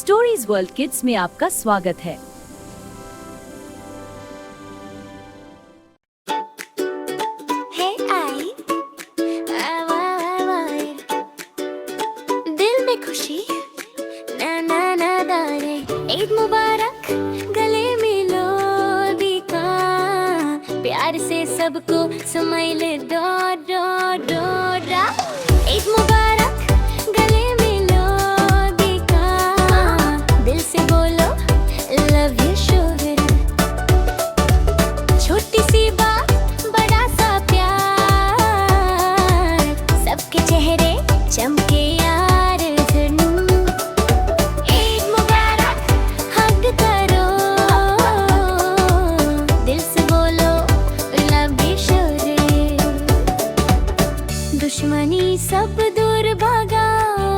Stories world kids में आपका स्वागत है। दिल में खुशी ना ना ना दारे, ईद मुबारक गले मिलो दीका, प्यार से सबको स्माइल दो दो दो रा। ईद मुबारक गले मिलो दीका, दिल से बोलो लव यू शुगर। छोटी सी बात बड़ा सा प्यार, सबके चेहरे चमके यार धनु। ईद मुबारक हग करो, दिल से बोलो लव यू शुगर। दुश्मनी सब दूर भगाओ,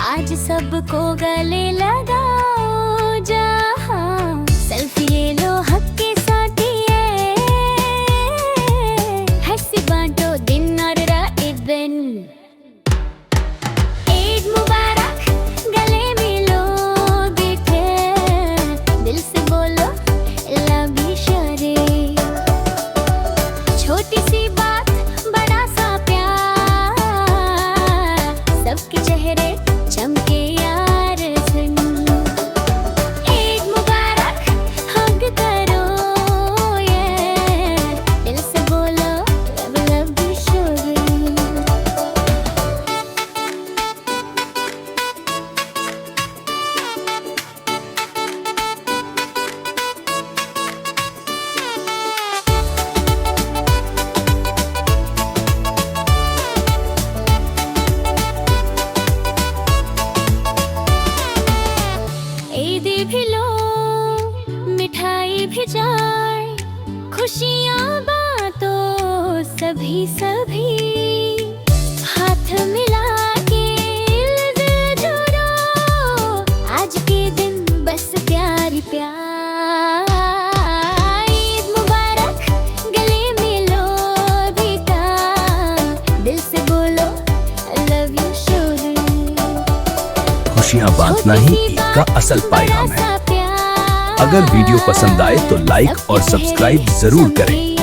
आज सबको गले लगाओ। जहाँ सेल्फी ले लो हक के साथ ये, हंसी बांटो दिन और रात दिन। ईद मुबारक गले मिलो बैठे, दिल से बोलो लव यू शुगर। छोटी सी बात बड़ा सा प्यार, सबके चेहरे चमके यार धनु। ईद मुबारक हग करो ये, दिल से बोलो लव यू शुगर। ईद भी लो मिठाई भी जाए, खुशियाँ बांटो सभी सभी। हाथ मिला के दिल जोड़ो, आज के दिन बस प्यार ही प्यार। ईद मुबारक गले मिलो बेटा, दिल से बोलो लव यू शुगर। खुशियाँ बांटना ही ईद का असल पैगाम है। अगर वीडियो पसंद आए तो लाइक और सब्सक्राइब जरूर करें।